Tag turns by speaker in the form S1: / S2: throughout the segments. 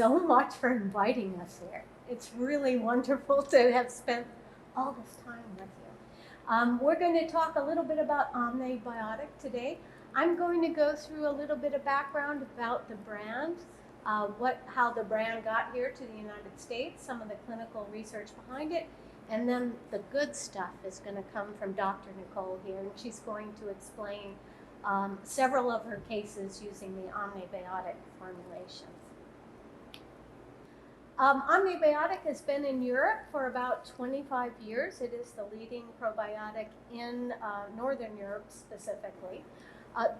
S1: so much for inviting us here. It's really wonderful to have spent all this time with you. We're going to talk a little bit about Omni Biotic today. I'm going to go through a little bit of background about the brand, how the brand got here to the United States, some of the clinical research behind it, and then the good stuff is going to come from Dr. Nicole here, and she's going to explain several of her cases using the Omni Biotic formulations. Omni Biotic has been in Europe for about 25 years. It is the leading probiotic in Northern Europe specifically.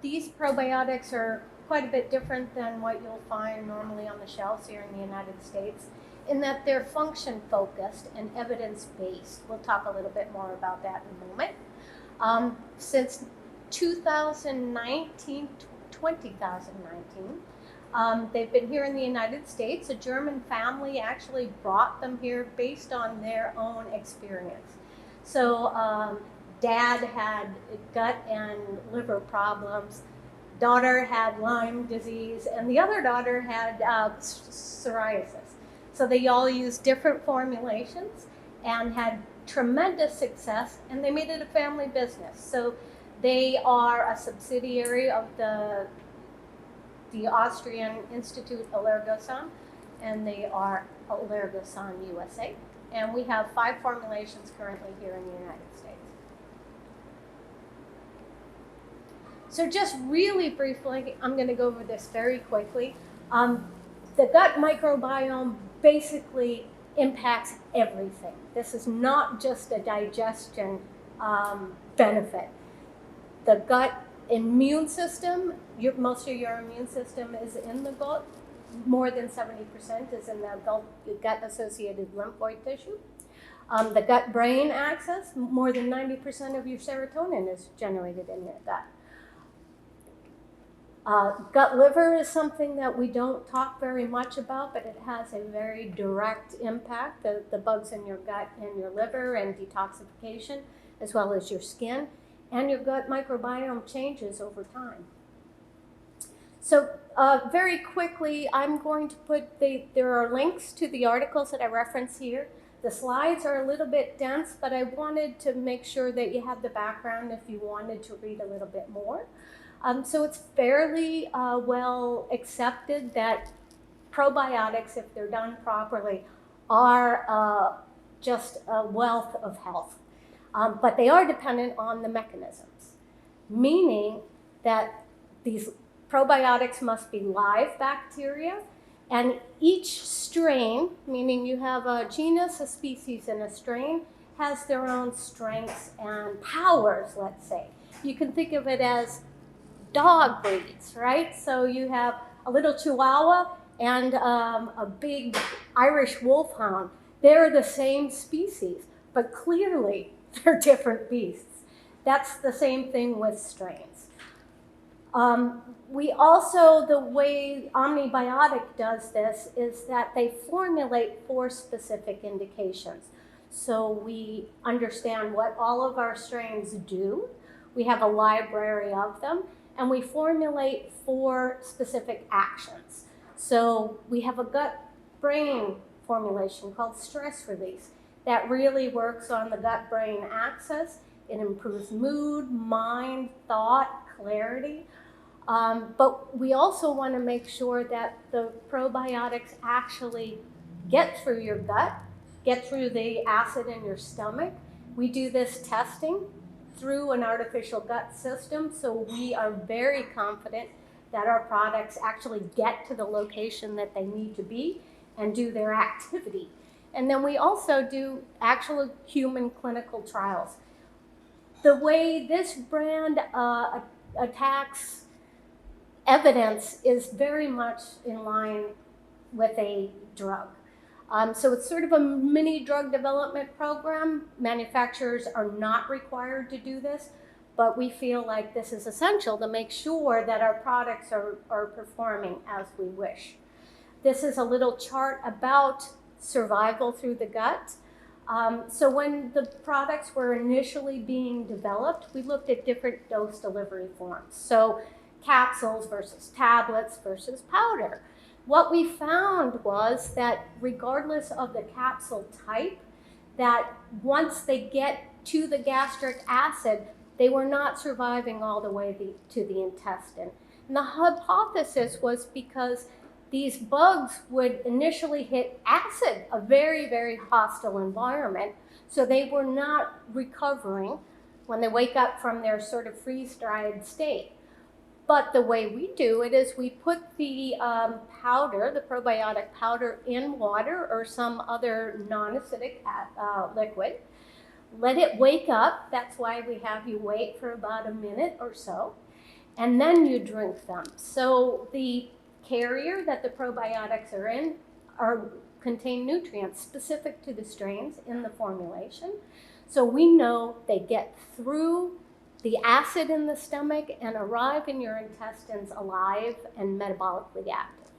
S1: These probiotics are quite a bit different than what you'll find normally on the shelves here in the United States, in that they're function focused and evidence based. We'll talk a little bit more about that in a moment. Since 2019, they've been here in the United States. A German family actually brought them here based on their own experience. So dad had gut and liver problems, daughter had Lyme disease, and the other daughter had psoriasis. So they all used different formulations and had tremendous success, and they made it a family business. So they are a subsidiary of the Austrian Institute Allergosan, and they are Allergosan USA. And we have 5 formulations currently here in the United States. So just really briefly, I'm going to go over this very quickly. The gut microbiome basically impacts everything. This is not just a digestion benefit. The gut immune system, most of your immune system is in the gut. More than 70% is in the gut-associated lymphoid tissue. The gut-brain axis, more than 90% of your serotonin is generated in your gut. Gut-liver is something that we don't talk very much about, but it has a very direct impact, the bugs in your gut and your liver and detoxification, as well as your skin. And your gut microbiome changes over time. So very quickly, I'm going to put there are links to the articles that I reference here. The slides are a little bit dense, but I wanted to make sure that you have the background if you wanted to read a little bit more. So it's fairly well accepted that probiotics, if they're done properly, are just a wealth of health. But they are dependent on the mechanisms, meaning that these probiotics must be live bacteria, and each strain, meaning you have a genus, a species, and a strain, has their own strengths and powers, let's say. You can think of it as dog breeds, right? So you have a little Chihuahua and a big Irish Wolfhound. They're the same species, but clearly they're different beasts. That's the same thing with strains. We also, the way Omni Biotic does this is that they formulate for specific indications. So we understand what all of our strains do. We have a library of them, and we formulate for specific actions. So we have a gut-brain formulation called stress release that really works on the gut-brain axis. It improves mood, mind, thought, clarity. But we also want to make sure that the probiotics actually get through your gut, get through the acid in your stomach. We do this testing through an artificial gut system, so we are very confident that our products actually get to the location that they need to be and do their activity. And then we also do actual human clinical trials. The way this brand attacks evidence is very much in line with a drug. So it's sort of a mini drug development program. Manufacturers are not required to do this, but we feel like this is essential to make sure that our products are performing as we wish. This is a little chart about survival through the gut. So when the products were initially being developed, we looked at different dose delivery forms. So capsules versus tablets versus powder. What we found was that regardless of the capsule type, that once they get to the gastric acid, they were not surviving all the way to the intestine. And the hypothesis was because these bugs would initially hit acid, a very, very hostile environment, so they were not recovering when they wake up from their sort of freeze-dried state. But the way we do it is we put the powder, the probiotic powder, in water or some other non-acidic liquid. Let it wake up. That's why we have you wait for about a minute or so. And then you drink them. So the carrier that the probiotics are in contain nutrients specific to the strains in the formulation. So we know they get through the acid in the stomach and arrive in your intestines alive and metabolically active.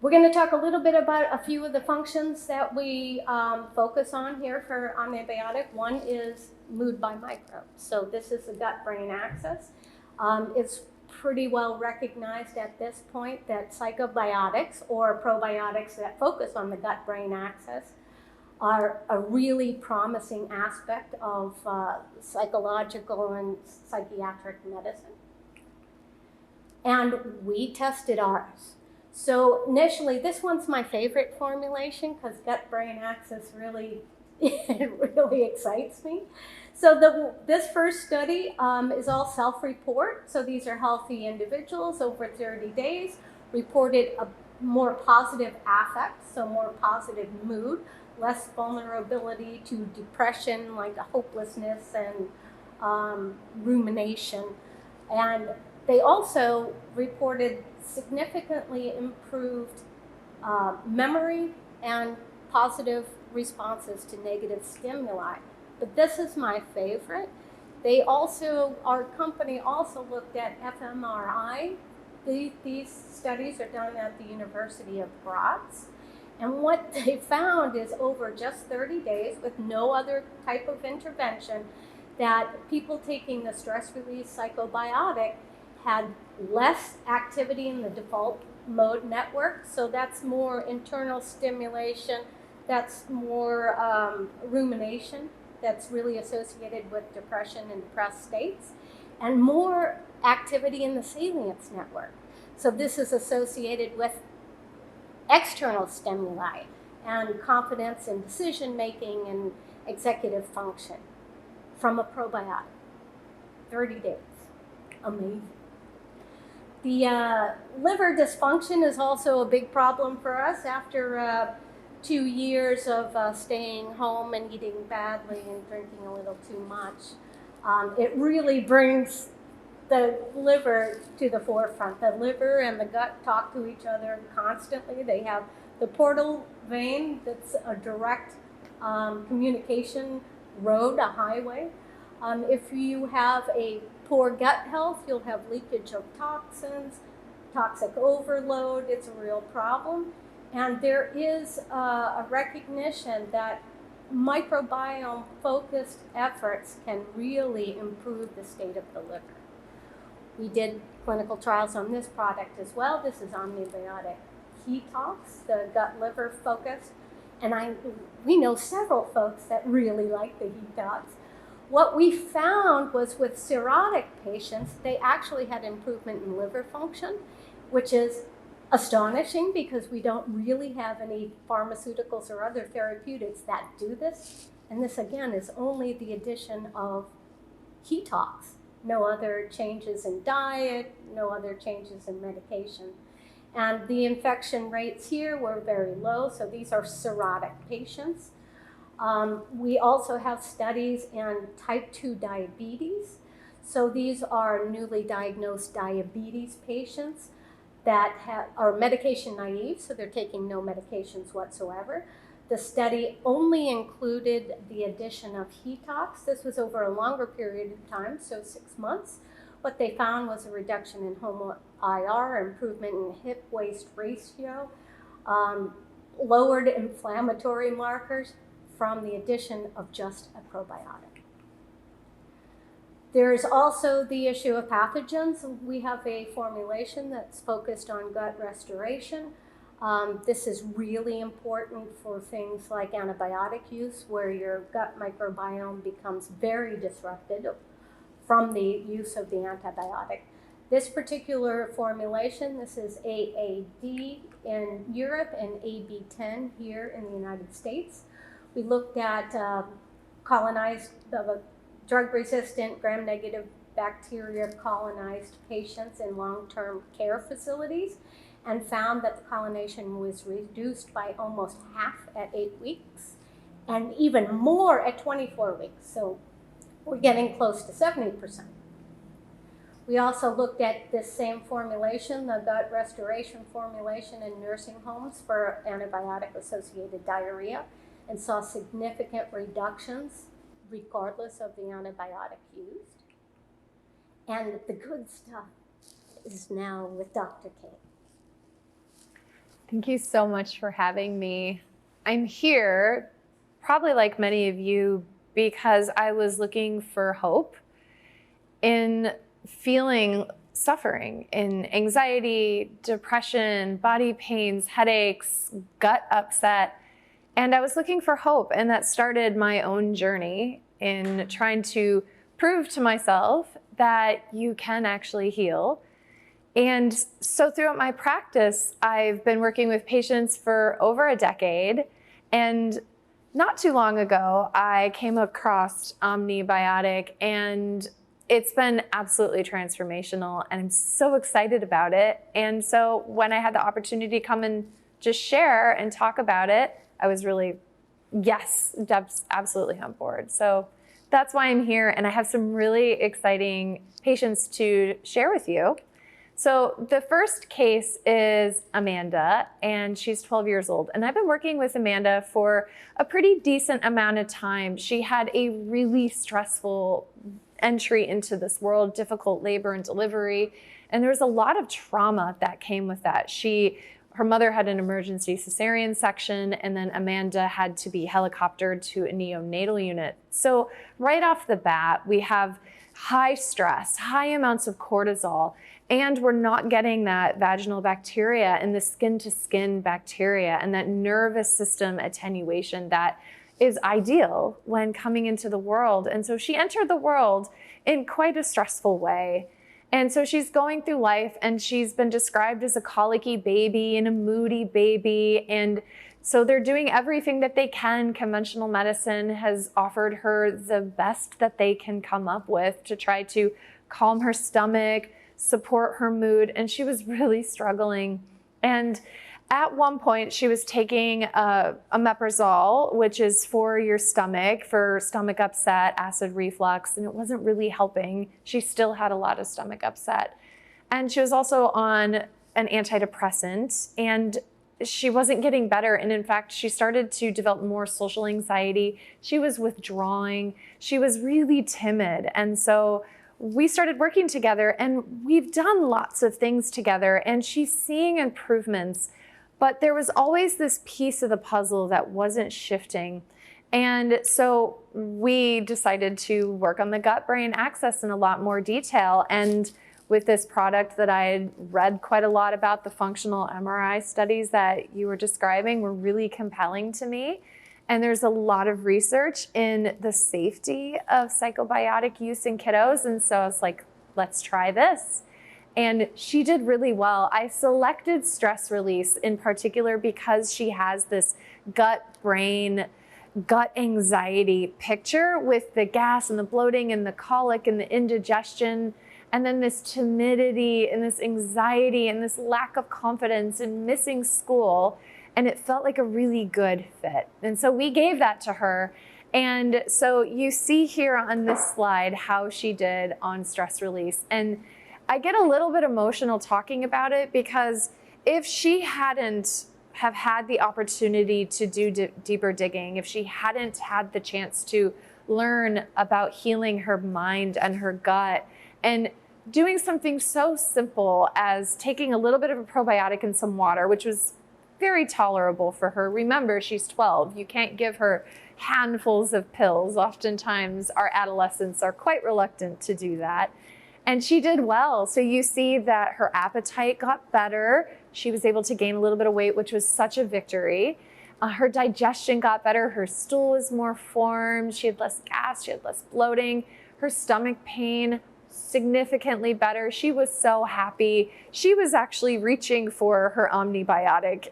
S1: We're going to talk a little bit about a few of the functions that we focus on here for Omni Biotic. One is mood by microbe. So this is the gut-brain axis. It's pretty well recognized at this point that psychobiotics, or probiotics that focus on the gut-brain axis, are a really promising aspect of psychological and psychiatric medicine. And we tested ours. So initially, this one's my favorite formulation because gut-brain axis really, really excites me. So this first study is all self-report. So these are healthy individuals over 30 days, reported a more positive affect, so more positive mood, less vulnerability to depression, like hopelessness and rumination. And they also reported significantly improved memory and positive responses to negative stimuli. But this is my favorite. They also, our company also looked at fMRI. These studies are done at the University of Graz. And what they found is over just 30 days with no other type of intervention, that people taking the stress-release psychobiotic had less activity in the default mode network. So that's more internal stimulation, that's more rumination, that's really associated with depression and depressed states, and more activity in the salience network. So this is associated with external stimuli and confidence in decision making and executive function from a probiotic. 30 days. Amazing. The liver dysfunction is also a big problem for us after 2 years of staying home and eating badly and drinking a little too much. It really brings the liver to the forefront. The liver and the gut talk to each other constantly. They have the portal vein that's a direct communication road, a highway. If you have a poor gut health, you'll have leakage of toxins, toxic overload. It's a real problem. And there is a recognition that microbiome-focused efforts can really improve the state of the liver. We did clinical trials on this product as well. This is Omni Biotic Detox, the gut-liver focus. And we know several folks that really like the detox. What we found was with cirrhotic patients, they actually had improvement in liver function, which is astonishing because we don't really have any pharmaceuticals or other therapeutics that do this. And this, again, is only the addition of detox. No other changes in diet, no other changes in medication. And the infection rates here were very low, so these are cirrhotic patients. We also have studies in type 2 diabetes. So these are newly diagnosed diabetes patients that are medication naive, so they're taking no medications whatsoever. The study only included the addition of detox. This was over a longer period of time, so 6 months. What they found was a reduction in HOMA-IR, improvement in hip-waist ratio, lowered inflammatory markers from the addition of just a probiotic. There's also the issue of pathogens. We have a formulation that's focused on gut restoration. This is really important for things like antibiotic use, where your gut microbiome becomes very disrupted from the use of the antibiotic. This particular formulation, this is AAD in Europe and AB10 here in the United States. We looked at colonized, drug-resistant, gram-negative bacteria colonized patients in long-term care facilities and found that the colonization was reduced by almost half at 8 weeks and even more at 24 weeks. So we're getting close to 70%. We also looked at this same formulation, the gut restoration formulation in nursing homes for antibiotic-associated diarrhea, and saw significant reductions regardless of the antibiotic used. And the good stuff is now with Dr. Cain.
S2: Thank you so much for having me. I'm here, probably like many of you, because I was looking for hope in feeling suffering, in anxiety, depression, body pains, headaches, gut upset. And I was looking for hope, and that started my own journey in trying to prove to myself that you can actually heal. And so throughout my practice, I've been working with patients for over a decade. And not too long ago, I came across Omni Biotic, and it's been absolutely transformational, and I'm so excited about it. And so when I had the opportunity to come and just share and talk about it, I was really, yes, absolutely on board. So that's why I'm here, and I have some really exciting patients to share with you. So the first case is Amanda, and she's 12 years old. And I've been working with Amanda for a pretty decent amount of time. She had a really stressful entry into this world, difficult labor and delivery, and there was a lot of trauma that came with that. Her mother had an emergency cesarean section, and then Amanda had to be helicoptered to a neonatal unit. So right off the bat, we have high stress, high amounts of cortisol, and we're not getting that vaginal bacteria and the skin-to-skin bacteria and that nervous system attenuation that is ideal when coming into the world. And so she entered the world in quite a stressful way. And so she's going through life, and she's been described as a colicky baby and a moody baby. And so they're doing everything that they can. Conventional medicine has offered her the best that they can come up with to try to calm her stomach, support her mood, and she was really struggling. And at one point, she was taking omeprazole, which is for your stomach, for stomach upset, acid reflux, and it wasn't really helping. She still had a lot of stomach upset. And she was also on an antidepressant, and she wasn't getting better. And in fact, she started to develop more social anxiety. She was withdrawing. She was really timid. And so we started working together, and we've done lots of things together, and she's seeing improvements. But there was always this piece of the puzzle that wasn't shifting. And so we decided to work on the gut-brain axis in a lot more detail. And with this product that I had read quite a lot about, the functional MRI studies that you were describing were really compelling to me. And there's a lot of research in the safety of psychobiotic use in kiddos. And so I was like, let's try this. And she did really well. I selected stress release in particular because she has this gut-brain, gut anxiety picture with the gas and the bloating and the colic and the indigestion, and then this timidity and this anxiety and this lack of confidence and missing school. And it felt like a really good fit. And so we gave that to her. And so you see here on this slide how she did on stress release. And I get a little bit emotional talking about it, because if she hadn't have had the opportunity to do deeper digging, if she hadn't had the chance to learn about healing her mind and her gut, and doing something so simple as taking a little bit of a probiotic and some water, which was very tolerable for her. Remember, she's 12. You can't give her handfuls of pills. Oftentimes, our adolescents are quite reluctant to do that. And she did well. So you see that her appetite got better. She was able to gain a little bit of weight, which was such a victory. Her digestion got better. Her stool was more formed. She had less gas. She had less bloating. Her stomach pain significantly better. She was so happy. She was actually reaching for her Omni Biotic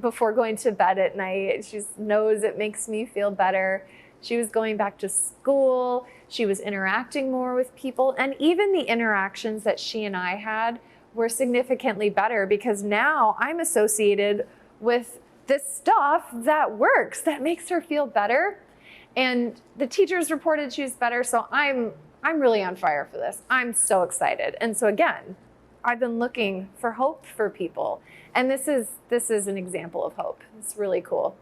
S2: before going to bed at night. She just knows it makes me feel better. She was going back to school. She was interacting more with people. And even the interactions that she and I had were significantly better, because now I'm associated with this stuff that works, that makes her feel better. And the teachers reported she was better. So I'm really on fire for this. I'm so excited. And so again, I've been looking for hope for people. And this is an example of hope. It's really cool.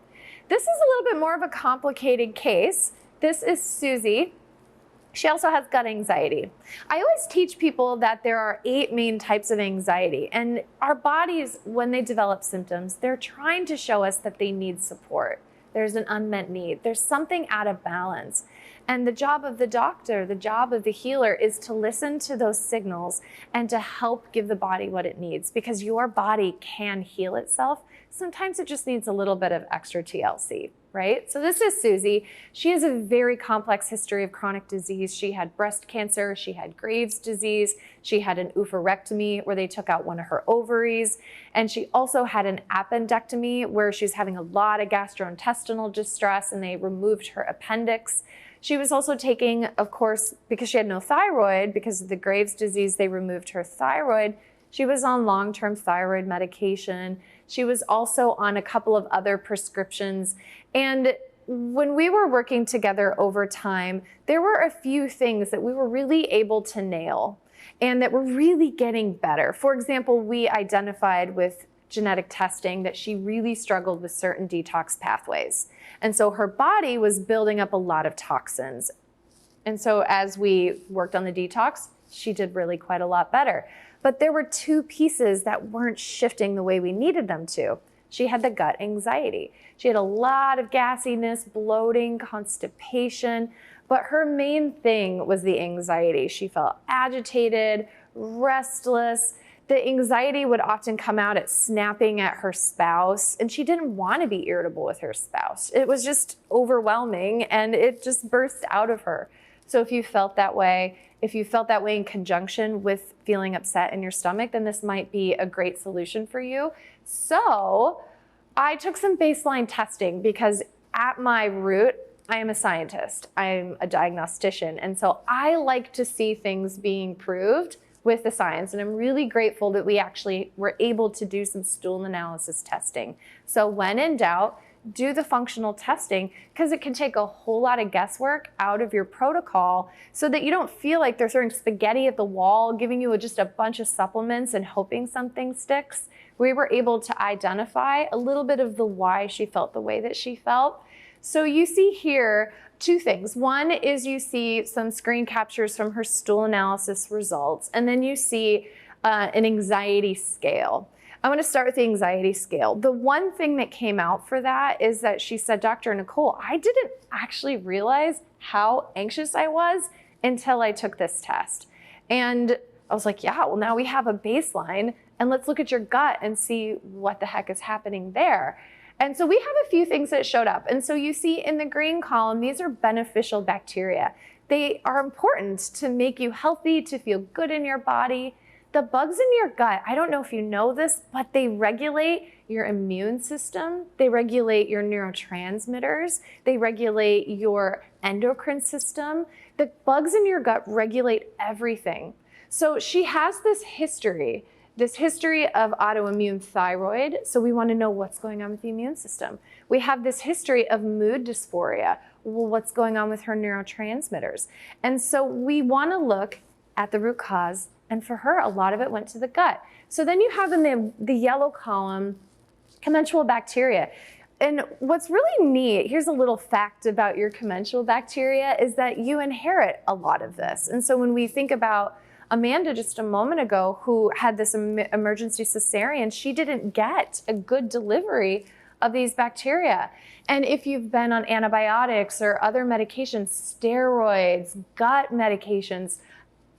S2: This is a little bit more of a complicated case. This is Susie. She also has gut anxiety. I always teach people that there are 8 main types of anxiety, and our bodies, when they develop symptoms, they're trying to show us that they need support. There's an unmet need. There's something out of balance. And the job of the doctor, the job of the healer, is to listen to those signals and to help give the body what it needs, because your body can heal itself. Sometimes it just needs a little bit of extra TLC, right? So this is Susie. She has a very complex history of chronic disease. She had breast cancer. She had Graves' disease. She had an oophorectomy where they took out one of her ovaries. And she also had an appendectomy where she was having a lot of gastrointestinal distress and they removed her appendix. She was also taking, of course, because she had no thyroid, because of the Graves' disease, they removed her thyroid. She was on long-term thyroid medication. She was also on a couple of other prescriptions. And when we were working together over time, there were a few things that we were really able to nail and that were really getting better. For example, we identified with genetic testing that she really struggled with certain detox pathways. And so her body was building up a lot of toxins. And so as we worked on the detox, she did really quite a lot better. But there were 2 pieces that weren't shifting the way we needed them to. She had the gut anxiety. She had a lot of gassiness, bloating, constipation, but her main thing was the anxiety. She felt agitated, restless. The anxiety would often come out at snapping at her spouse, and she didn't want to be irritable with her spouse. It was just overwhelming, and it just burst out of her. So if you felt that way, in conjunction with feeling upset in your stomach, then this might be a great solution for you. So I took some baseline testing because at my root, I am a scientist. I'm a diagnostician. And so I like to see things being proved with the science. And I'm really grateful that we actually were able to do some stool analysis testing. So when in doubt, do the functional testing, because it can take a whole lot of guesswork out of your protocol so that you don't feel like they're throwing spaghetti at the wall, giving you just a bunch of supplements and hoping something sticks. We were able to identify a little bit of the why she felt the way that she felt. So you see here 2 things. One is you see some screen captures from her stool analysis results, and then you see an anxiety scale. I want to start with the anxiety scale. The one thing that came out for that is that she said, Dr. Nicole, I didn't actually realize how anxious I was until I took this test. And I was like, yeah, well, now we have a baseline, and let's look at your gut and see what the heck is happening there. And so we have a few things that showed up. And so you see in the green column, these are beneficial bacteria. They are important to make you healthy, to feel good in your body. The bugs in your gut, I don't know if you know this, but they regulate your immune system. They regulate your neurotransmitters. They regulate your endocrine system. The bugs in your gut regulate everything. So she has this history of autoimmune thyroid. So we want to know what's going on with the immune system. We have this history of mood dysphoria. Well, what's going on with her neurotransmitters? And so we want to look at the root cause. And for her, a lot of it went to the gut. So then you have in the yellow column, commensal bacteria. And what's really neat, here's a little fact about your commensal bacteria, is that you inherit a lot of this. And so when we think about Amanda just a moment ago, who had this emergency cesarean, she didn't get a good delivery of these bacteria. And if you've been on antibiotics or other medications, steroids, gut medications,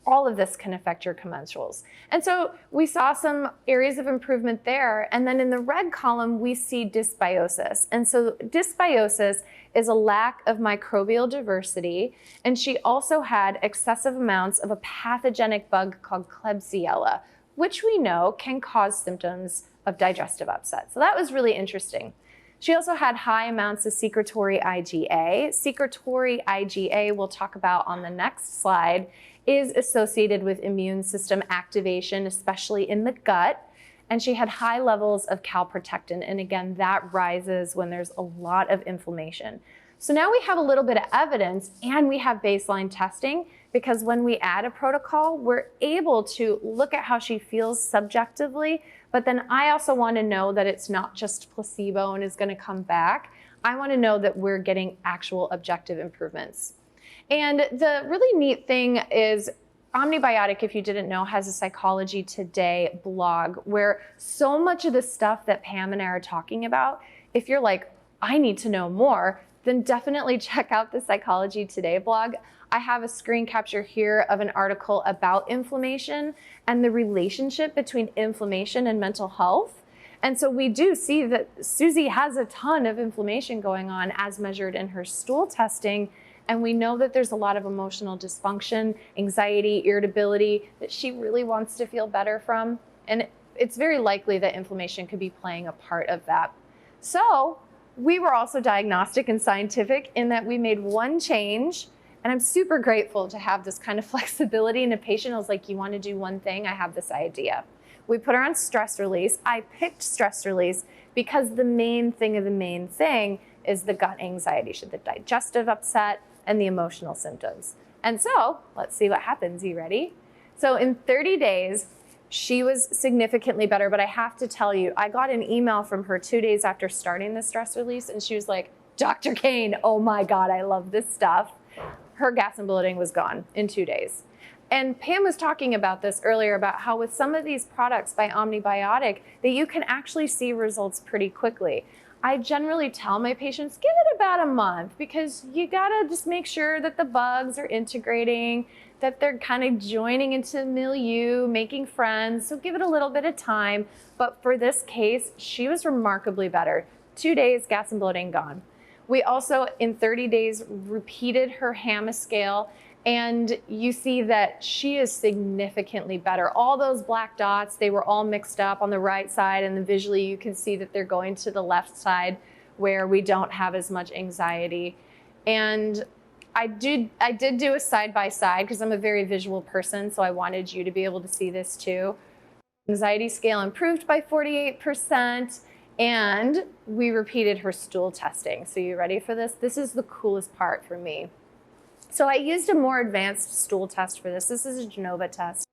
S2: all of this can affect your commensals. And so we saw some areas of improvement there. And then in the red column, we see dysbiosis. And so dysbiosis is a lack of microbial diversity. And she also had excessive amounts of a pathogenic bug called Klebsiella, which we know can cause symptoms of digestive upset. So that was really interesting. She also had high amounts of secretory IgA. Secretory IgA, we'll talk about on the next slide, is associated with immune system activation, especially in the gut. And she had high levels of calprotectin. And again, that rises when there's a lot of inflammation. So now we have a little bit of evidence and we have baseline testing, because when we add a protocol, we're able to look at how she feels subjectively. But then I also want to know that it's not just placebo and is going to come back. I want to know that we're getting actual objective improvements. And the really neat thing is Omni Biotic, if you didn't know, has a Psychology Today blog where so much of the stuff that Pam and I are talking about, if you're like, I need to know more, then definitely check out the Psychology Today blog. I have a screen capture here of an article about inflammation and the relationship between inflammation and mental health. And so we do see that Susie has a ton of inflammation going on as measured in her stool testing. And we know that there's a lot of emotional dysfunction, anxiety, irritability that she really wants to feel better from. And it's very likely that inflammation could be playing a part of that. So we were also diagnostic and scientific in that we made one change. And I'm super grateful to have this kind of flexibility in a patient. I was like, you want to do one thing? I have this idea. We put her on stress release. I picked stress release because the main thing of the main thing is the gut anxiety, the digestive upset, and the emotional symptoms. And so let's see what happens. You ready? So in 30 days, she was significantly better, but I have to tell you, I got an email from her 2 days after starting the stress release, and she was like, Dr. Cain, oh my God, I love this stuff. Her gas and bloating was gone in 2 days. And Pam was talking about this earlier, about how with some of these products by Omni Biotic, that you can actually see results pretty quickly. I generally tell my patients, give it about a month, because you gotta just make sure that the bugs are integrating, that they're kind of joining into the milieu, making friends. So give it a little bit of time. But for this case, she was remarkably better. 2 days, gas and bloating gone. We also, in 30 days, repeated her HAMA scale, and you see that she is significantly better. All those black dots, they were all mixed up on the right side, and then visually you can see that they're going to the left side where we don't have as much anxiety. And I did do a side-by-side because I'm a very visual person, so I wanted you to be able to see this too. Anxiety scale improved by 48%. And we repeated her stool testing. So you ready for this? This is the coolest part for me. So I used a more advanced stool test for this. This is a Genova test.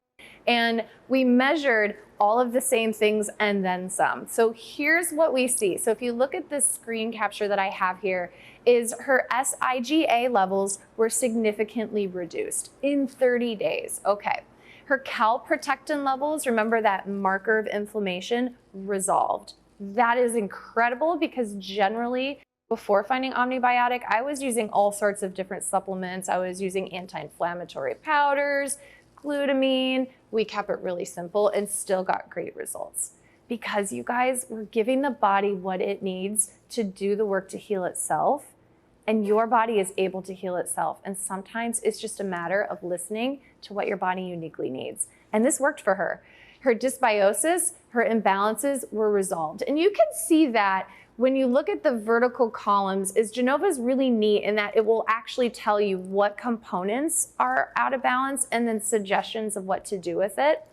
S2: And we measured all of the same things and then some. So here's what we see. So if you look at this screen capture that I have here, is her SIGA levels were significantly reduced in 30 days. Okay. Her calprotectin levels, remember that marker of inflammation, resolved. That is incredible, because generally before finding Omni Biotic, I was using all sorts of different supplements. I was using anti-inflammatory powders, glutamine. We kept it really simple and still got great results, because you guys, we're giving the body what it needs to do the work to heal itself, and your body is able to heal itself. And sometimes it's just a matter of listening to what your body uniquely needs. And this worked for her. Her dysbiosis, her imbalances were resolved. And you can see that when you look at the vertical columns, is Genova's really neat in that it will actually tell you what components are out of balance and then suggestions of what to do with it.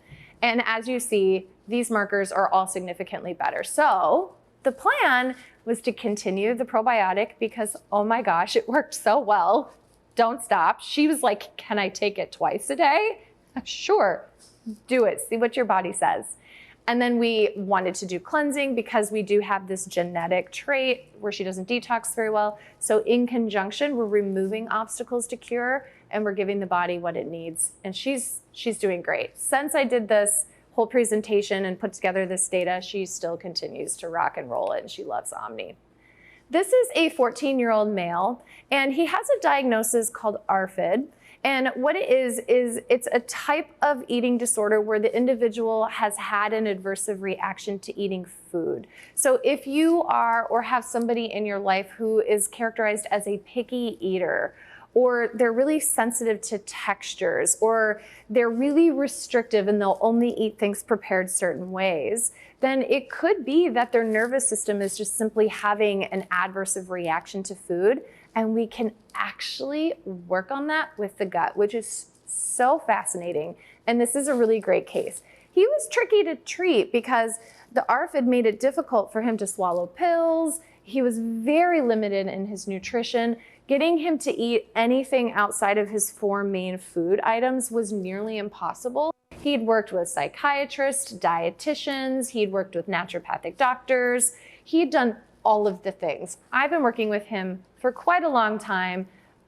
S2: And as you see, these markers are all significantly better. So the plan was to continue the probiotic because, oh my gosh, it worked so well. Don't stop. She was like, can I take it twice a day? Sure, do it. See what your body says. And then we wanted to do cleansing because we do have this genetic trait where she doesn't detox very well. So in conjunction, we're removing obstacles to cure and we're giving the body what it needs. And she's doing great. Since I did this whole presentation and put together this data, she still continues to rock and roll it, and she loves Omni. This is a 14-year-old male, and he has a diagnosis called ARFID. And what it is it's a type of eating disorder where the individual has had an aversive reaction to eating food. So if you are or have somebody in your life who is characterized as a picky eater, or they're really sensitive to textures, or they're really restrictive and they'll only eat things prepared certain ways, then it could be that their nervous system is just simply having an aversive reaction to food. And we can actually work on that with the gut, which is so fascinating. And this is a really great case. He was tricky to treat because the ARFID made it difficult for him to swallow pills. He was very limited in his nutrition. Getting him to eat anything outside of his 4 main food items was nearly impossible. He'd worked with psychiatrists, dietitians, he'd worked with naturopathic doctors. He'd done all of the things. I've been working with him for quite a long time,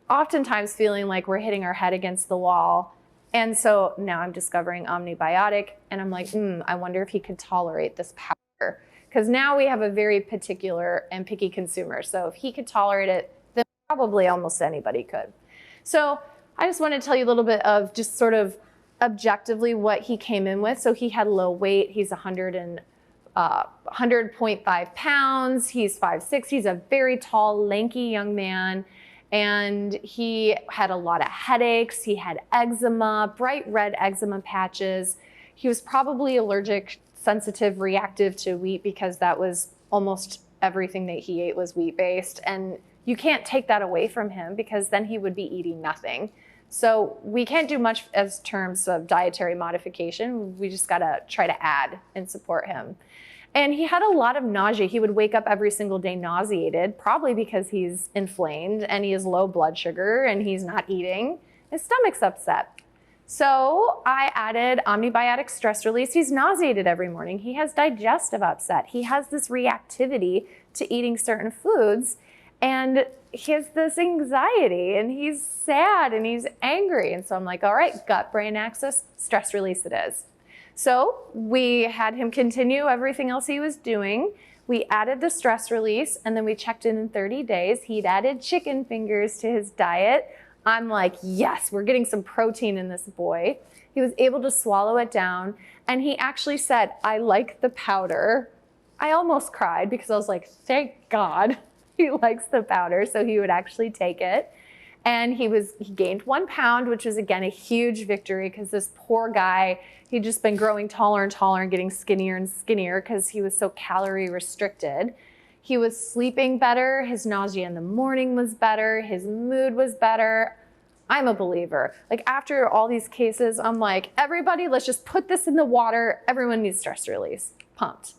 S2: oftentimes feeling like we're hitting our head against the wall. And so now I'm discovering Omni Biotic, and I'm like, I wonder if he could tolerate this powder. Because now we have a very particular and picky consumer. So if he could tolerate it, then probably almost anybody could. So I just want to tell you a little bit of just sort of objectively what he came in with. So he had low weight. He's 100.5 pounds. He's 5'6". He's a very tall, lanky young man. And he had a lot of headaches. He had eczema, bright red eczema patches. He was probably allergic, sensitive, reactive to wheat because that was almost everything that he ate was wheat-based. And you can't take that away from him because then he would be eating nothing. So we can't do much as terms of dietary modification. We just gotta try to add and support him. And he had a lot of nausea. He would wake up every single day nauseated, probably because he's inflamed and he has low blood sugar and he's not eating. His stomach's upset. So I added Omni Biotic stress release. He's nauseated every morning. He has digestive upset. He has this reactivity to eating certain foods. And he has this anxiety and he's sad and he's angry. And so I'm like, all right, gut-brain axis, stress release it is. So we had him continue everything else he was doing. We added the stress release and then we checked in 30 days. He'd added chicken fingers to his diet. I'm like, yes, we're getting some protein in this boy. He was able to swallow it down. And he actually said, I like the powder. I almost cried because I was like, thank God he likes the powder. So he would actually take it. And he gained 1 pound, which was again a huge victory because this poor guy, he'd just been growing taller and taller and getting skinnier and skinnier because he was so calorie restricted. He was sleeping better. His nausea in the morning was better. His mood was better. I'm a believer. Like after all these cases, I'm like, everybody, let's just put this in the water. Everyone needs stress release. Pumped.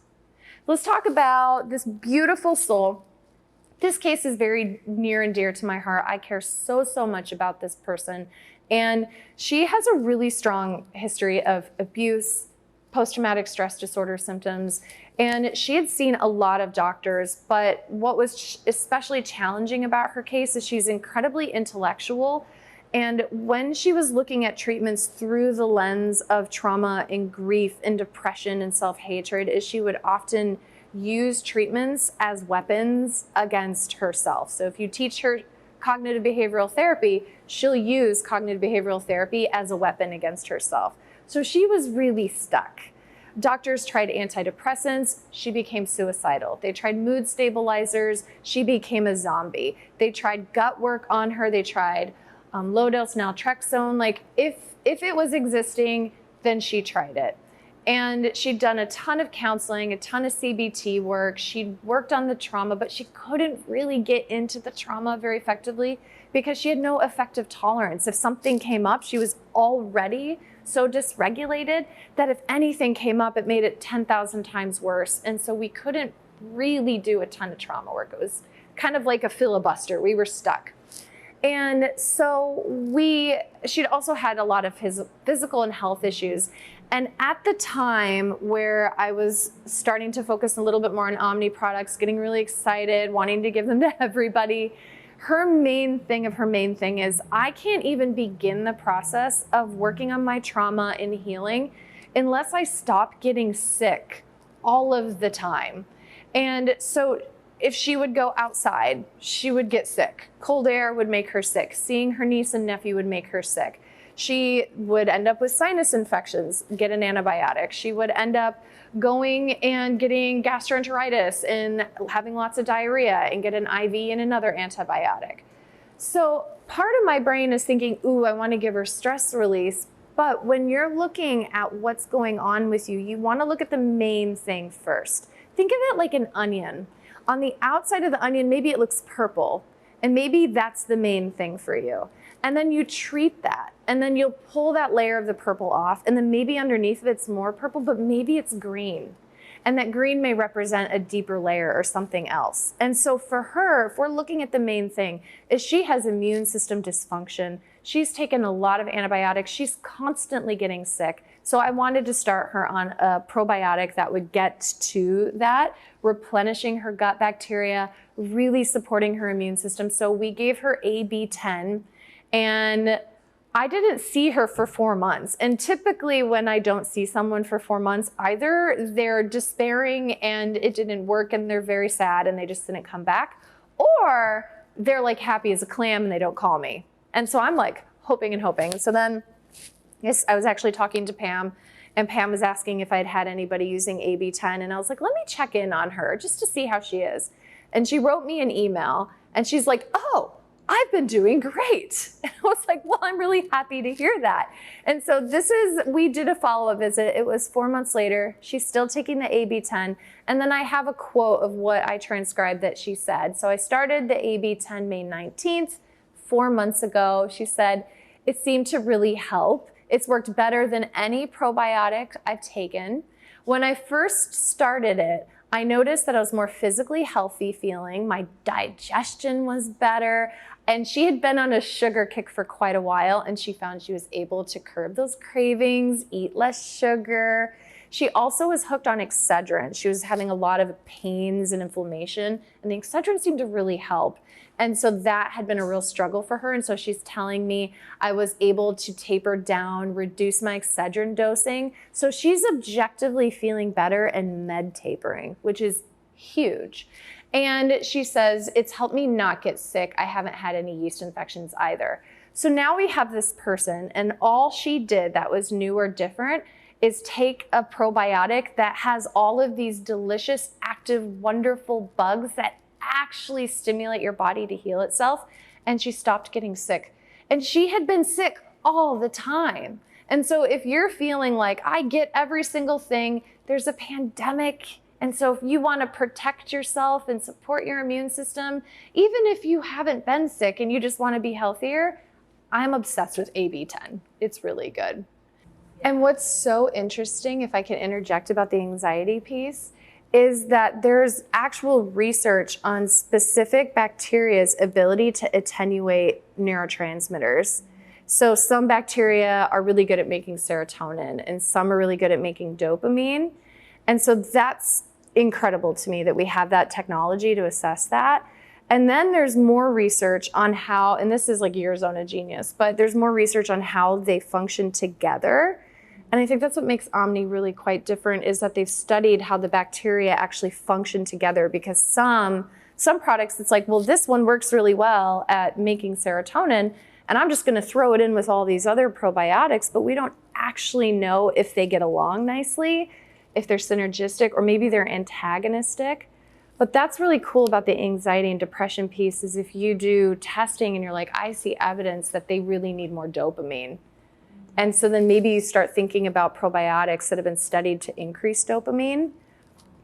S2: Let's talk about this beautiful soul. This case is very near and dear to my heart. I care so, so much about this person. And she has a really strong history of abuse, post-traumatic stress disorder symptoms. And she had seen a lot of doctors, but what was especially challenging about her case is she's incredibly intellectual. And when she was looking at treatments through the lens of trauma and grief and depression and self-hatred, is she would often use treatments as weapons against herself. So if you teach her cognitive behavioral therapy, she'll use cognitive behavioral therapy as a weapon against herself. So she was really stuck. Doctors tried antidepressants, she became suicidal. They tried mood stabilizers, she became a zombie. They tried gut work on her, they tried low-dose naltrexone. Like if it was existing, then she tried it. And she'd done a ton of counseling, a ton of CBT work. She'd worked on the trauma, but she couldn't really get into the trauma very effectively because she had no effective tolerance. If something came up, she was already so dysregulated that if anything came up, it made it 10,000 times worse. And so we couldn't really do a ton of trauma work. It was kind of like a filibuster. We were stuck. And so she'd also had a lot of physical and health issues. And at the time where I was starting to focus a little bit more on Omni products, getting really excited, wanting to give them to everybody, her main thing is I can't even begin the process of working on my trauma and healing unless I stop getting sick all of the time. And so if she would go outside, she would get sick. Cold air would make her sick. Seeing her niece and nephew would make her sick. She would end up with sinus infections, get an antibiotic. She would end up going and getting gastroenteritis and having lots of diarrhea and get an IV and another antibiotic. So part of my brain is thinking, ooh, I want to give her stress release. But when you're looking at what's going on with you, you want to look at the main thing first. Think of it like an onion. On the outside of the onion, maybe it looks purple, and maybe that's the main thing for you. And then you treat that, and then you'll pull that layer of the purple off, and then maybe underneath of it's more purple, but maybe it's green. And that green may represent a deeper layer or something else. And so for her, if we're looking at the main thing, is she has immune system dysfunction. She's taken a lot of antibiotics. She's constantly getting sick. So I wanted to start her on a probiotic that would get to that, replenishing her gut bacteria, really supporting her immune system. So we gave her AB10, and I didn't see her for 4 months. And typically when I don't see someone for 4 months, either they're despairing and it didn't work and they're very sad and they just didn't come back, or they're like happy as a clam and they don't call me. And so I'm like hoping and hoping. So then yes, I was actually talking to Pam, and Pam was asking if I'd had anybody using AB10, and I was like, let me check in on her just to see how she is. And she wrote me an email, and she's like, oh, I've been doing great. And I was like, well, I'm really happy to hear that. And so we did a follow-up visit. It was 4 months later. She's still taking the AB10. And then I have a quote of what I transcribed that she said. So I started the AB10 May 19th, 4 months ago. She said, it seemed to really help. It's worked better than any probiotic I've taken. When I first started it, I noticed that I was more physically healthy feeling. My digestion was better. And she had been on a sugar kick for quite a while, and she found she was able to curb those cravings, eat less sugar. She also was hooked on Excedrin. She was having a lot of pains and inflammation, and the Excedrin seemed to really help. And so that had been a real struggle for her. And so she's telling me I was able to taper down, reduce my Excedrin dosing. So she's objectively feeling better and med tapering, which is huge. And she says, it's helped me not get sick. I haven't had any yeast infections either. So now we have this person, and all she did that was new or different is take a probiotic that has all of these delicious, active, wonderful bugs that actually stimulate your body to heal itself, and she stopped getting sick. And she had been sick all the time. And so if you're feeling like I get every single thing, there's a pandemic, and so if you want to protect yourself and support your immune system, even if you haven't been sick and you just want to be healthier, I'm obsessed with AB10. It's really good. And what's so interesting, if I can interject about the anxiety piece, is that there's actual research on specific bacteria's ability to attenuate neurotransmitters. So some bacteria are really good at making serotonin, and some are really good at making dopamine. And so that's incredible to me that we have that technology to assess that. And then there's more research on how, and this is like your zone of genius, but there's more research on how they function together. And I think that's what makes Omni really quite different, is that they've studied how the bacteria actually function together, because some products, it's like, well, this one works really well at making serotonin, and I'm just gonna throw it in with all these other probiotics, but we don't actually know if they get along nicely, if they're synergistic, or maybe they're antagonistic. But that's really cool about the anxiety and depression piece, is if you do testing and you're like, I see evidence that they really need more dopamine. And so then maybe you start thinking about probiotics that have been studied to increase dopamine,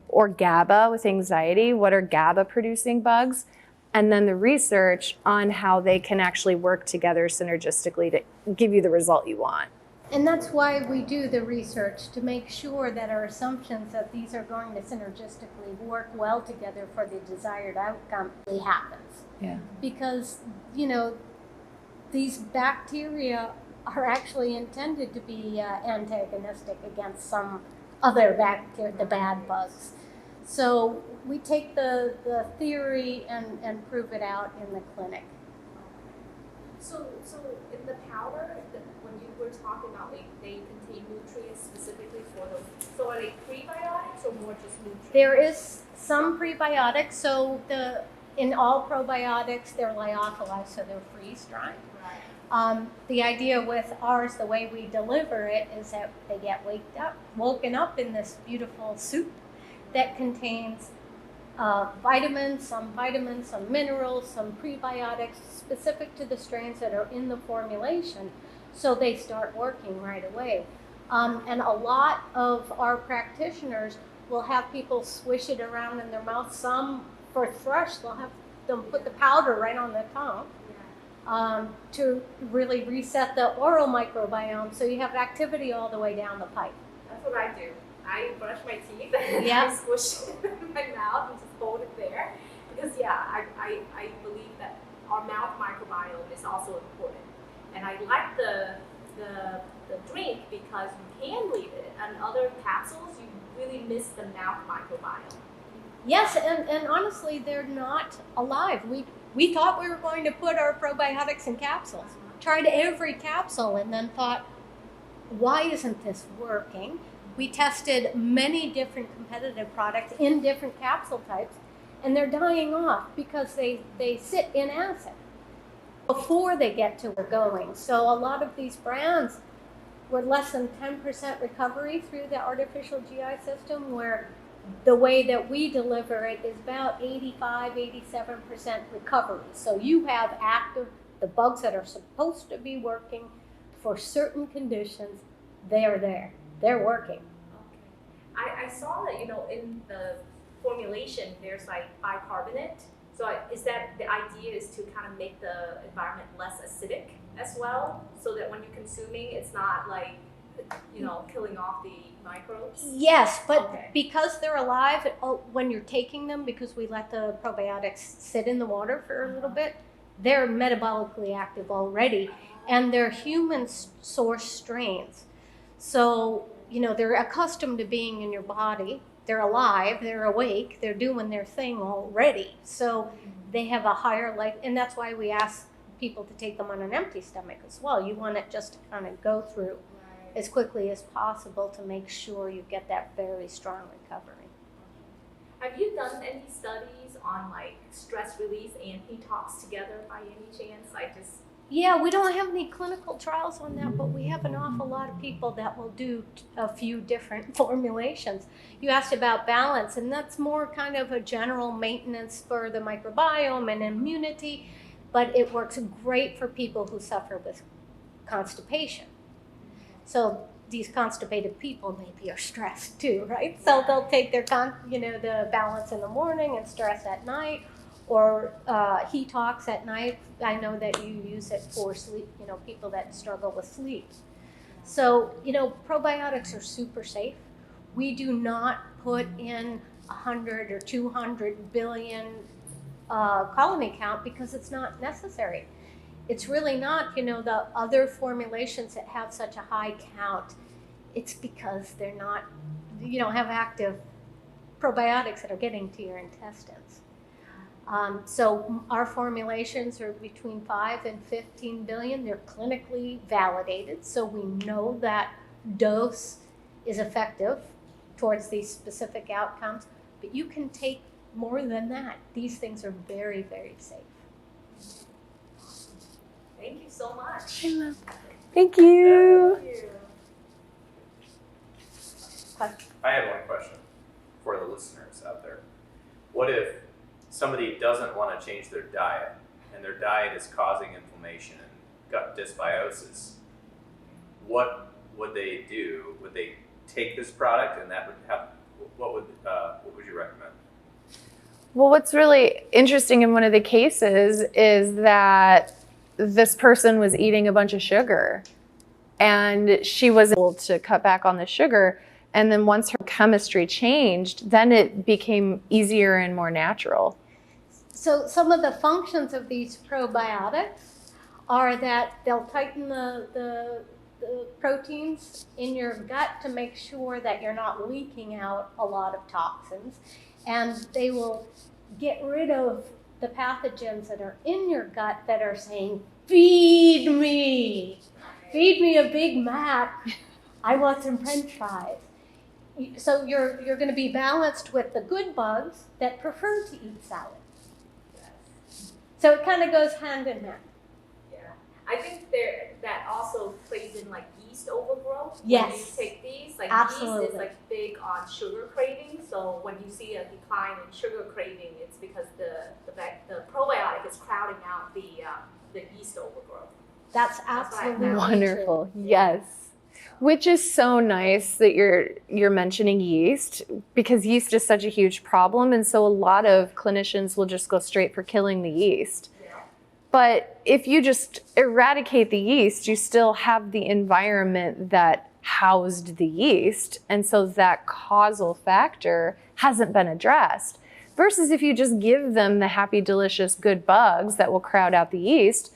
S2: or GABA with anxiety. What are GABA producing bugs? And then the research on how they can actually work together synergistically to give you the result you want.
S1: And that's why we do the research, to make sure that our assumptions that these are going to synergistically work well together for the desired outcome really happens.
S2: Yeah.
S1: Because, you know, these bacteria are actually intended to be antagonistic against some other bacteria, the bad bugs. So we take the theory and prove it out in the clinic.
S3: So in the powder, when you were talking about like they contain nutrients specifically for those, so are they prebiotics or more just nutrients?
S1: There is some prebiotics. So in all probiotics, they're lyophilized, so they're freeze-dried.
S3: Right.
S1: The idea with ours, the way we deliver it, is that they get woken up in this beautiful soup that contains vitamins, some minerals, some prebiotics specific to the strains that are in the formulation, so they start working right away. And a lot of our practitioners will have people swish it around in their mouth. Some, for thrush, they'll have them put the powder right on the tongue to really reset the oral microbiome, so you have activity all the way down the pipe.
S3: That's what I do. I brush my teeth and
S1: Yep.
S3: I squish it in my mouth and just hold it there. Because I believe that our mouth microbiome is also important. And I like the drink because you can leave it. And other capsules, you really miss the mouth microbiome.
S1: Yes, and honestly, they're not alive. We thought we were going to put our probiotics in capsules. Tried every capsule and then thought, why isn't this working? We tested many different competitive products in different capsule types, and they're dying off because they sit in acid before they get to where they're going. So a lot of these brands were less than 10% recovery through the artificial GI system, where the way that we deliver it is about 85-87% recovery. So you have active, the bugs that are supposed to be working for certain conditions, they are there. They're working.
S3: Okay. I saw that, in the formulation, there's like bicarbonate. So is that the idea is to kind of make the environment less acidic as well? So that when you're consuming, it's not like, killing off the microbes?
S1: Yes, but
S3: Okay.
S1: because they're alive, when you're taking them, because we let the probiotics sit in the water for a little bit, they're metabolically active already, and they're human source strains. So, they're accustomed to being in your body. They're alive, they're awake, they're doing their thing already. So they have a higher life, and that's why we ask people to take them on an empty stomach as well. You want it just to kind of go through as quickly as possible to make sure you get that very strong recovery.
S3: Have you done any studies on like stress release and detox together by any chance?
S1: Yeah, we don't have any clinical trials on that, but we have an awful lot of people that will do a few different formulations. You asked about balance, and that's more kind of a general maintenance for the microbiome and immunity, but it works great for people who suffer with constipation. So these constipated people maybe are stressed too, right? So they'll take their the balance in the morning and stress at night, or detox at night. I know that you use it for sleep, people that struggle with sleep. So, probiotics are super safe. We do not put in 100 or 200 billion colony count because it's not necessary. It's really not, the other formulations that have such a high count, it's because they're not, you don't have active probiotics that are getting to your intestines. So our formulations are between 5 and 15 billion. They're clinically validated, so we know that dose is effective towards these specific outcomes, but you can take more than that. These things are very, very safe.
S3: Thank you so much.
S2: Thank you.
S3: Thank you.
S4: I have one question for the listeners out there. What if somebody doesn't want to change their diet, and their diet is causing inflammation and gut dysbiosis? What would they do? Would they take this product, and that would have? What would you recommend?
S2: Well, what's really interesting in one of the cases is that this person was eating a bunch of sugar, and she was able to cut back on the sugar. And then once her chemistry changed, then it became easier and more natural.
S1: So some of the functions of these probiotics are that they'll tighten the proteins in your gut to make sure that you're not leaking out a lot of toxins. And they will get rid of the pathogens that are in your gut that are saying, feed me a Big Mac, I want some French fries. So you're going to be balanced with the good bugs that prefer to eat salad. So it kind of goes hand in hand.
S3: Yeah, I think that also plays in like yeast overgrowth.
S1: Yes.
S3: When you take these, like
S1: Absolutely.
S3: yeast is like big on sugar craving. So when you see a decline in sugar craving, it's because the probiotic is crowding out the yeast overgrowth.
S1: That's absolutely
S2: wonderful.
S1: true.
S2: Yes. Which is so nice that you're mentioning yeast, because yeast is such a huge problem, and so a lot of clinicians will just go straight for killing the yeast.
S3: Yeah.
S2: But if you just eradicate the yeast, you still have the environment that housed the yeast, and so that causal factor hasn't been addressed. Versus if you just give them the happy, delicious, good bugs that will crowd out the yeast,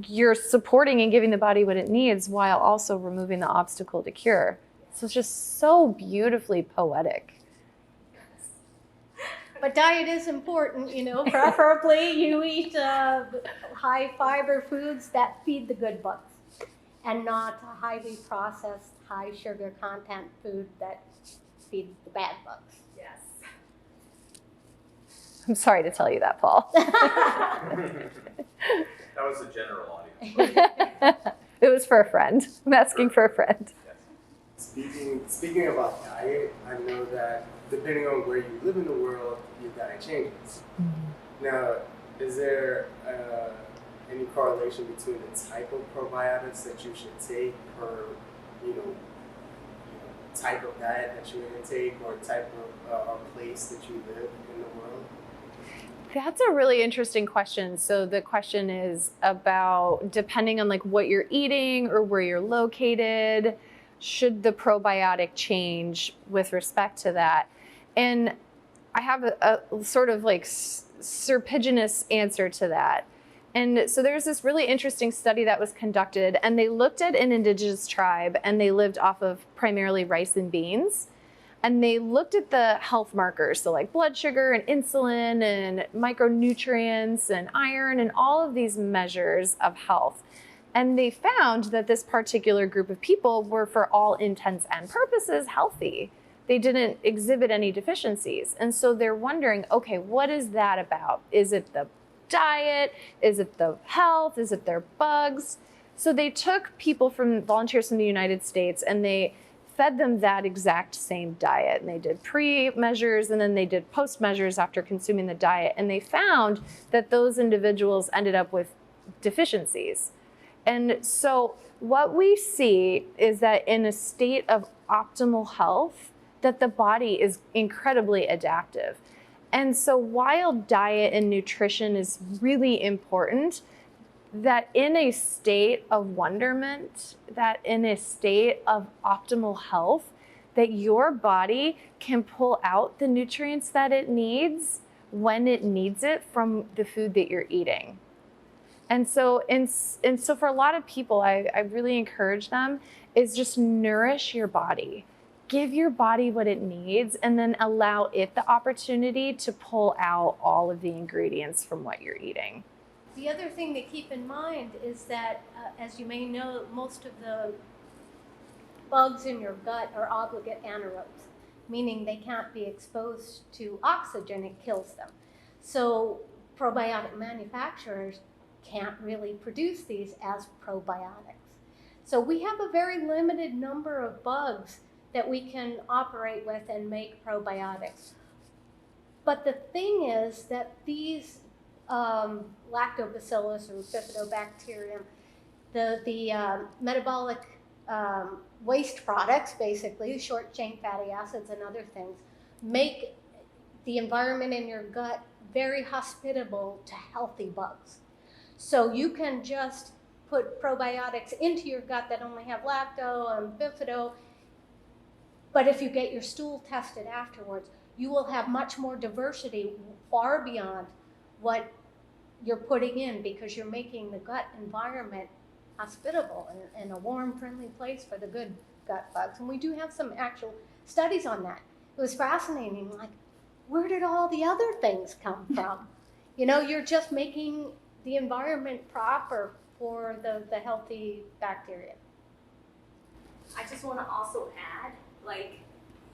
S2: you're supporting and giving the body what it needs while also removing the obstacle to cure. So it's just so beautifully poetic.
S1: But diet is important, preferably you eat high fiber foods that feed the good bugs and not a highly processed, high sugar content food that feed the bad bugs.
S3: Yes.
S2: I'm sorry to tell you that, Paul.
S4: That was the general audience.
S2: It was for a friend. I'm asking for a friend.
S5: Speaking about diet, I know that depending on where you live in the world, your diet changes. Mm-hmm. Now, is there any correlation between the type of probiotics that you should take per, type of diet that you're going to take, or type of place that you live in the world?
S2: That's a really interesting question. So the question is about, depending on like what you're eating or where you're located, should the probiotic change with respect to that? And I have a sort of like serpiginous answer to that. And so there's this really interesting study that was conducted, and they looked at an indigenous tribe, and they lived off of primarily rice and beans. And they looked at the health markers, so like blood sugar and insulin and micronutrients and iron and all of these measures of health. And they found that this particular group of people were, for all intents and purposes, healthy. They didn't exhibit any deficiencies. And so they're wondering, okay, what is that about? Is it the diet? Is it the health? Is it their bugs? So they took volunteers from the United States, and they fed them that exact same diet. And they did pre-measures, and then they did post-measures after consuming the diet. And they found that those individuals ended up with deficiencies. And so what we see is that in a state of optimal health, that the body is incredibly adaptive. And so while diet and nutrition is really important, that in a state of wonderment, that in a state of optimal health, that your body can pull out the nutrients that it needs when it needs it from the food that you're eating. And so for a lot of people, I really encourage them is just nourish your body. Give your body what it needs, and then allow it the opportunity to pull out all of the ingredients from what you're eating.
S1: The other thing to keep in mind is that, as you may know, most of the bugs in your gut are obligate anaerobes, meaning they can't be exposed to oxygen, it kills them. So probiotic manufacturers can't really produce these as probiotics. So we have a very limited number of bugs that we can operate with and make probiotics. But the thing is that these lactobacillus or bifidobacterium, the metabolic waste products, basically, short chain fatty acids and other things, make the environment in your gut very hospitable to healthy bugs. So you can just put probiotics into your gut that only have lacto and bifido, but if you get your stool tested afterwards, you will have much more diversity far beyond what you're putting in, because you're making the gut environment hospitable and a warm, friendly place for the good gut bugs. And we do have some actual studies on that. It was fascinating, like, where did all the other things come from? You know, you're just making the environment proper for the healthy bacteria.
S3: I just want to also add, like,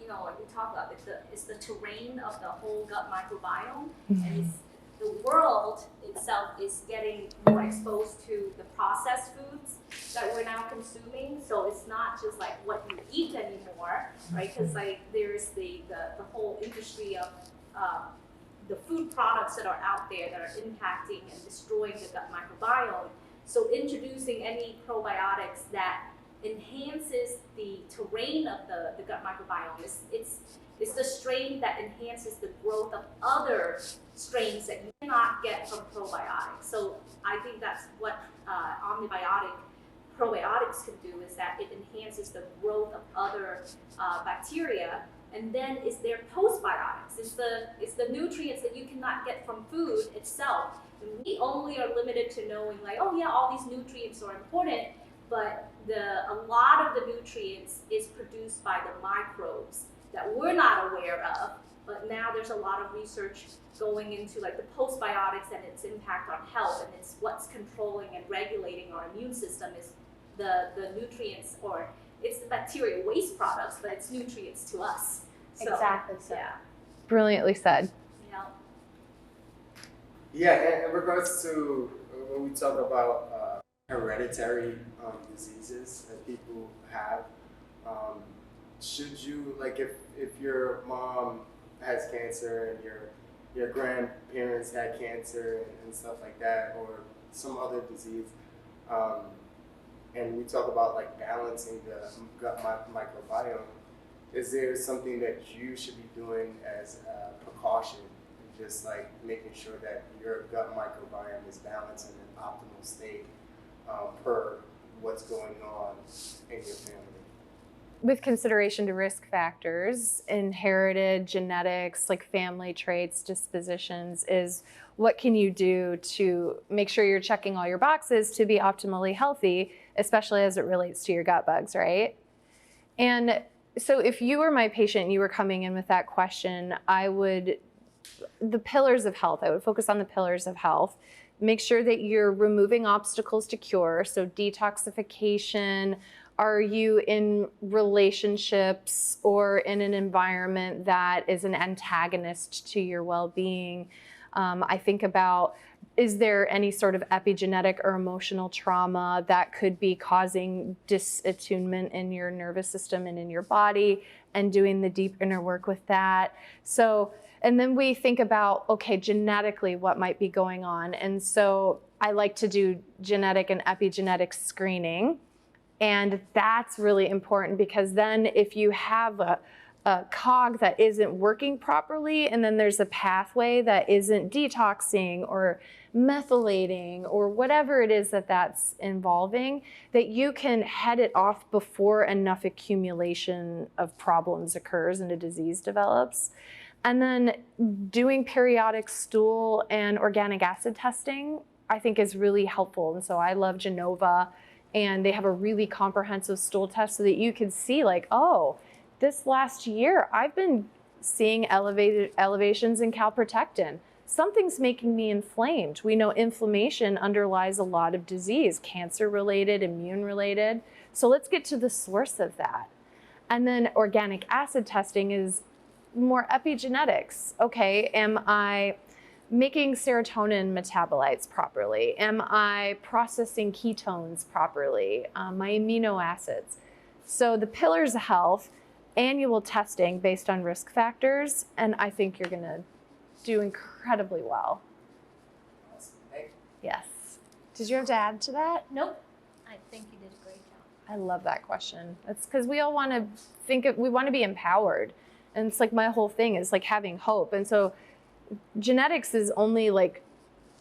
S3: you know, like we talk about, it's the terrain of the whole gut microbiome, and the world itself is getting more exposed to the processed foods that we're now consuming. So it's not just like what you eat anymore, right? Because like there's the whole industry of the food products that are out there that are impacting and destroying the gut microbiome. So introducing any probiotics that enhances the terrain of the gut microbiome, it's the strain that enhances the growth of other strains that you cannot get from probiotics. So I think that's what Omni Biotic probiotics can do, is that it enhances the growth of other bacteria. And then is their postbiotics. It's the nutrients that you cannot get from food itself. And we only are limited to knowing, like, oh yeah, all these nutrients are important, but a lot of the nutrients is produced by the microbes that we're not aware of. But now there's a lot of research going into like the postbiotics and its impact on health, and it's what's controlling and regulating our immune system is the nutrients, or it's the bacteria waste products, but it's nutrients to us. So,
S1: Exactly so.
S3: Yeah.
S2: Brilliantly said.
S3: Yeah.
S5: Yeah, and in regards to when we talk about hereditary diseases that people have, should you, like, if your mom has cancer and your grandparents had cancer and stuff like that, or some other disease, and we talk about like balancing the gut microbiome, is there something that you should be doing as a precaution, just like making sure that your gut microbiome is balanced in an optimal state per what's going on in your family?
S2: With consideration to risk factors, inherited genetics, like family traits, dispositions, is what can you do to make sure you're checking all your boxes to be optimally healthy, especially as it relates to your gut bugs, right? And so if you were my patient and you were coming in with that question, the pillars of health, I would focus on the pillars of health. Make sure that you're removing obstacles to cure, so detoxification. Are you in relationships or in an environment that is an antagonist to your well-being? I think about, is there any sort of epigenetic or emotional trauma that could be causing disattunement in your nervous system and in your body, and doing the deep inner work with that. So, and then we think about, okay, genetically, what might be going on? And so I like to do genetic and epigenetic screening. And that's really important, because then if you have a cog that isn't working properly, and then there's a pathway that isn't detoxing or methylating or whatever it is that's involving, that you can head it off before enough accumulation of problems occurs and a disease develops. And then doing periodic stool and organic acid testing, I think, is really helpful. And so I love Genova, and they have a really comprehensive stool test so that you can see, like, oh, this last year I've been seeing elevations in calprotectin. Something's making me inflamed. We know inflammation underlies a lot of disease, cancer-related, immune-related. So let's get to the source of that. And then organic acid testing is more epigenetics. Okay, am I making serotonin metabolites properly? Am I processing ketones properly? My amino acids. So the pillars of health, annual testing based on risk factors, and I think you're gonna do incredibly well.
S5: Awesome. Thank you.
S2: Yes. Did you have to add to that?
S1: Nope. I think you did a great job.
S2: I love that question. That's because we all want to we want to be empowered. And it's like my whole thing is like having hope. And so genetics is only like,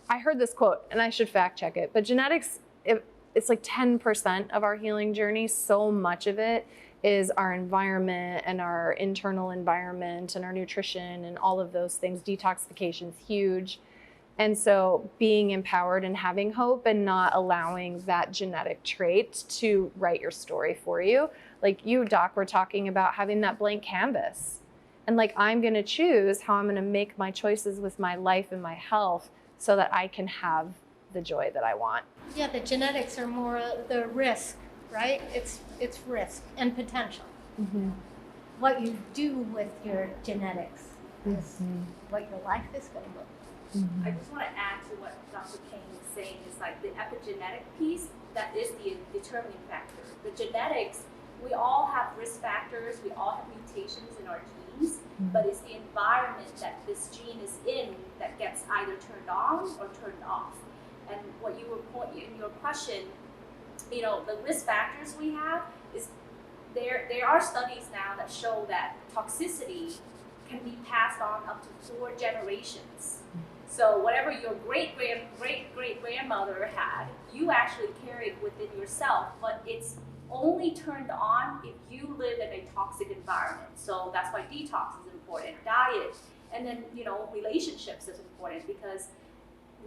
S2: I heard this quote and I should fact check it, but genetics, it's like 10% of our healing journey. So much of it is our environment and our internal environment and our nutrition and all of those things. Detoxification is huge. And so being empowered and having hope and not allowing that genetic trait to write your story for you. Like you, Doc, were talking about having that blank canvas. And like, I'm going to choose how I'm going to make my choices with my life and my health so that I can have the joy that I want.
S1: Yeah, the genetics are more the risk, right? It's risk and potential.
S2: Mm-hmm.
S1: What you do with your genetics is what your life is going to look like.
S2: Mm-hmm.
S3: I just want to add to what Dr. Cain is saying is like the epigenetic piece, that is the determining factor. The genetics, we all have risk factors, we all have mutations in our genes, but it's the environment that this gene is in that gets either turned on or turned off. And what you were pointing in your question, you know, the risk factors we have is there are studies now that show that toxicity can be passed on up to 4 generations. So whatever your great grandmother had, you actually carried within yourself, but it's only turned on if you live in a toxic environment. So that's why detox is important, diet, and then, you know, relationships is important, because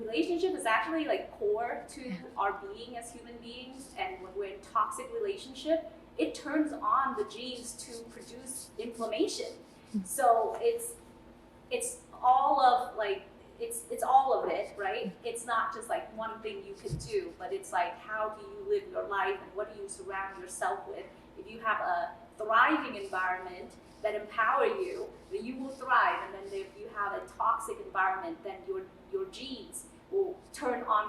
S3: relationship is actually like core to our being as human beings. And when we're in toxic relationship, it turns on the genes to produce inflammation. So it's all of like, it's all of it, right? It's not just like one thing you can do, but it's like, how do you live your life and what do you surround yourself with? If you have a thriving environment that empower you, then you will thrive. And then if you have a toxic environment, then your genes will turn on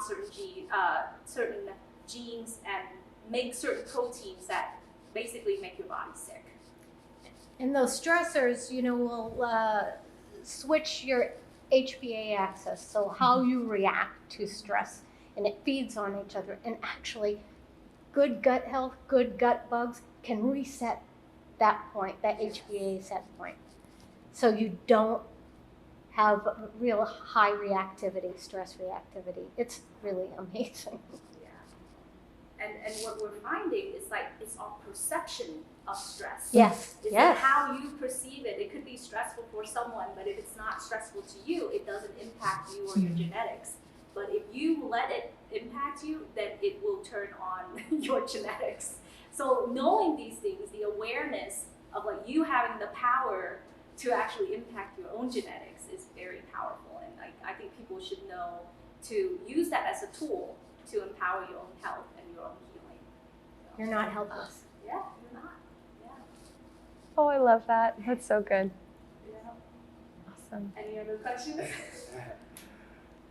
S3: certain genes and make certain proteins that basically make your body sick.
S1: And those stressors, you know, will switch your HPA axis, so how you react to stress, and it feeds on each other. And actually, good gut health, good gut bugs can reset that point, that HPA set point. So you don't have real high reactivity, stress reactivity. It's really amazing.
S3: Yeah. And what we're finding is like, it's our perception of stress.
S1: Yes,
S3: It's
S1: yes.
S3: how you perceive it. It could be stressful for someone, but if it's not stressful to you, it doesn't impact you or your genetics. But if you let it impact you, then it will turn on your genetics. So knowing these things, the awareness of like you having the power to actually impact your own genetics is very powerful. And I think people should know to use that as a tool to empower your own health and your own healing. So,
S1: You're not helpless.
S3: yeah, you're not. Yeah.
S2: Oh, I love that. That's so good.
S3: Yeah.
S2: Awesome.
S3: Any other questions?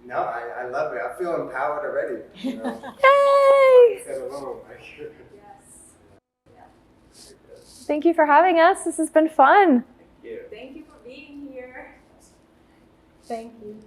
S5: No, I love it. I feel empowered already. You know,
S2: Yay!
S5: set alone.
S3: Yes. Yeah.
S2: Thank you for having us. This has been fun.
S4: Thank you.
S3: Thank you for being here.
S1: Thank you.